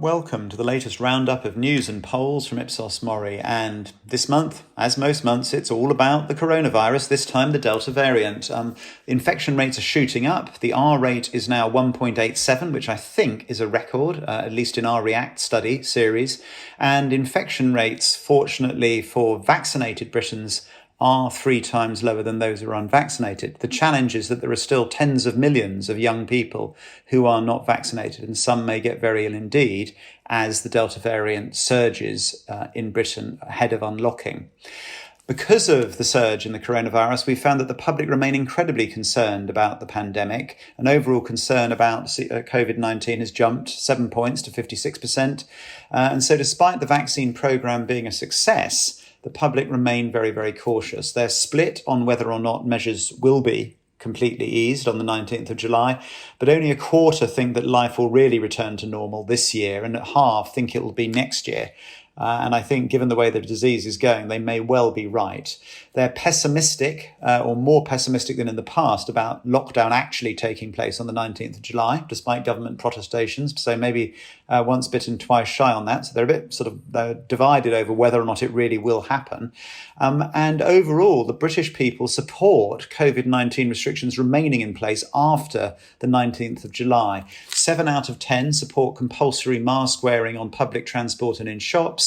Welcome to the latest roundup of news and polls from Ipsos MORI. And this month, as most months, it's all about the coronavirus, this time the Delta variant. Infection rates are shooting up. The R rate is now 1.87, which I think is a record, at least in our REACT study series. And infection rates, fortunately for vaccinated Britons, are 3 times lower than those who are unvaccinated. The challenge is that there are still tens of millions of young people who are not vaccinated, and some may get very ill indeed as the Delta variant surges in Britain ahead of unlocking. Because of the surge in the coronavirus, we found that the public remain incredibly concerned about the pandemic. An overall concern about COVID-19 has jumped 7 points to 56%. And so despite the vaccine programme being a success, the public remain very, very cautious. They're split on whether or not measures will be completely eased on the 19th of July, but only a quarter think that life will really return to normal this year, and half think it will be next year. And I think given the way the disease is going, they may well be right. They're pessimistic, or more pessimistic than in the past, about lockdown actually taking place on the 19th of July, despite government protestations. So maybe once bitten, twice shy on that. So they're a bit sort of divided over whether or not it really will happen. And overall, the British people support COVID-19 restrictions remaining in place after the 19th of July. 7 out of 10 support compulsory mask wearing on public transport and in shops.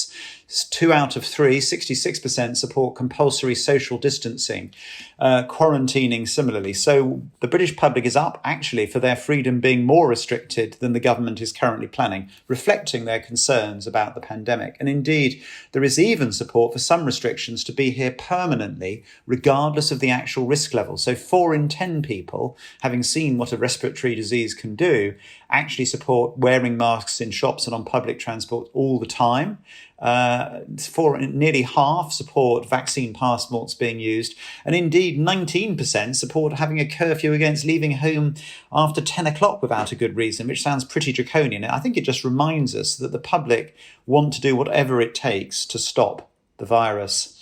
2 out of 3, 66% support compulsory social distancing, quarantining similarly. So the British public is up actually for their freedom being more restricted than the government is currently planning, reflecting their concerns about the pandemic. And indeed, there is even support for some restrictions to be here permanently, regardless of the actual risk level. So 4 in 10 people, having seen what a respiratory disease can do, actually support wearing masks in shops and on public transport all the time. Nearly half support vaccine passports being used, and indeed 19% support having a curfew against leaving home after 10 o'clock without a good reason, which sounds pretty draconian. I think it just reminds us that the public want to do whatever it takes to stop the virus.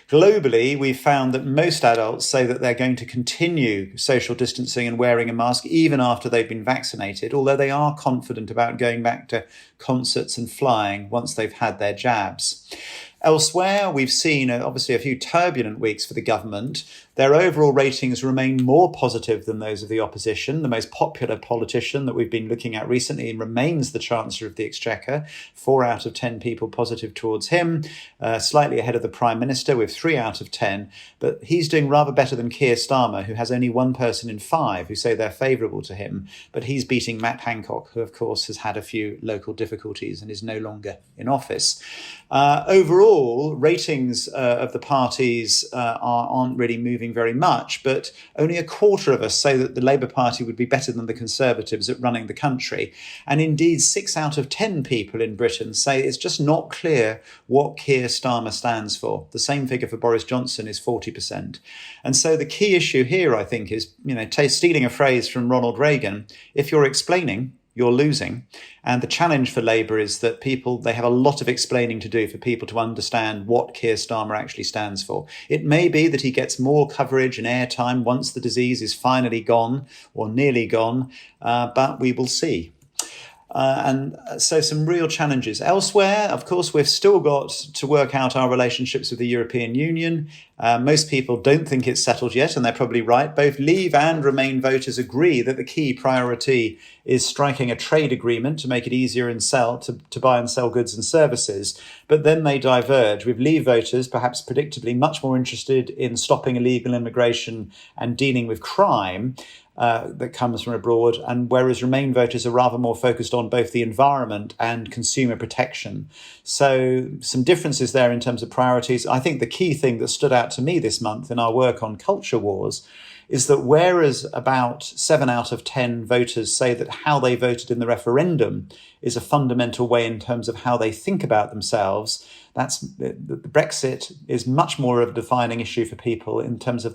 Globally, we've found that most adults say that they're going to continue social distancing and wearing a mask even after they've been vaccinated, although they are confident about going back to concerts and flying once they've had their jabs. Elsewhere, we've seen obviously a few turbulent weeks for the government. Their overall ratings remain more positive than those of the opposition. The most popular politician that we've been looking at recently remains the Chancellor of the Exchequer. 4 out of 10 people positive towards him, slightly ahead of the Prime Minister with 3 out of 10. But he's doing rather better than Keir Starmer, who has only 1 person in 5 who say they're favourable to him. But he's beating Matt Hancock, who of course has had a few local difficulties and is no longer in office. Overall, ratings of the parties aren't really moving very much, but only a quarter of us say that the Labour Party would be better than the Conservatives at running the country. And indeed, 6 out of 10 people in Britain say it's just not clear what Keir Starmer stands for. The same figure for Boris Johnson is 40%. And so the key issue here, I think, is, stealing a phrase from Ronald Reagan, if you're explaining, you're losing. And the challenge for Labour is that they have a lot of explaining to do for people to understand what Keir Starmer actually stands for. It may be that he gets more coverage and airtime once the disease is finally gone or nearly gone, but we will see. And so some real challenges. Elsewhere, of course, we've still got to work out our relationships with the European Union. Most people don't think it's settled yet, and they're probably right. Both Leave and Remain voters agree that the key priority is striking a trade agreement to make it easier to buy and sell goods and services. But then they diverge, with Leave voters perhaps predictably much more interested in stopping illegal immigration and dealing with crime that comes from abroad, and whereas Remain voters are rather more focused on both the environment and consumer protection. So some differences there in terms of priorities. I think the key thing that stood out to me this month in our work on culture wars is that whereas about 7 out of 10 voters say that how they voted in the referendum is a fundamental way in terms of how they think about themselves, the Brexit is much more of a defining issue for people in terms of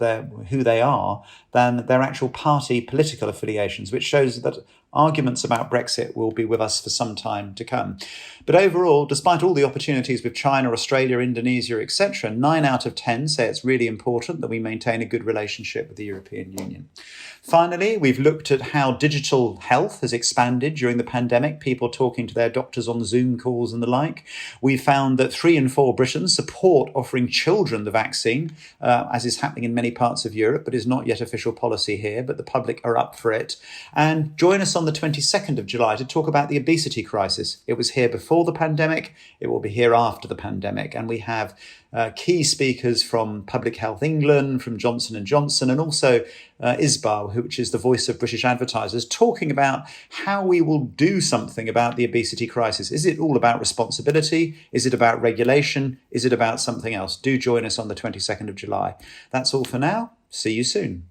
who they are than their actual party political affiliations, which shows that arguments about Brexit will be with us for some time to come. But overall, despite all the opportunities with China, Australia, Indonesia, etc., 9 out of 10 say it's really important that we maintain a good relationship with the European Union. Finally, we've looked at how digital health has expanded during the pandemic, people talking to their doctors on Zoom calls and the like. We found that 3 in 4 Britons support offering children the vaccine, as is happening in many parts of Europe, but is not yet official policy here, but the public are up for it. And join us on the 22nd of July to talk about the obesity crisis. It was here before the pandemic, it will be here after the pandemic. And we have key speakers from Public Health England, from Johnson and Johnson, and also ISBA, which is the voice of British advertisers, talking about how we will do something about the obesity crisis. Is it all about responsibility? Is it about regulation? Is it about something else? Do join us on the 22nd of July. That's all for now. See you soon.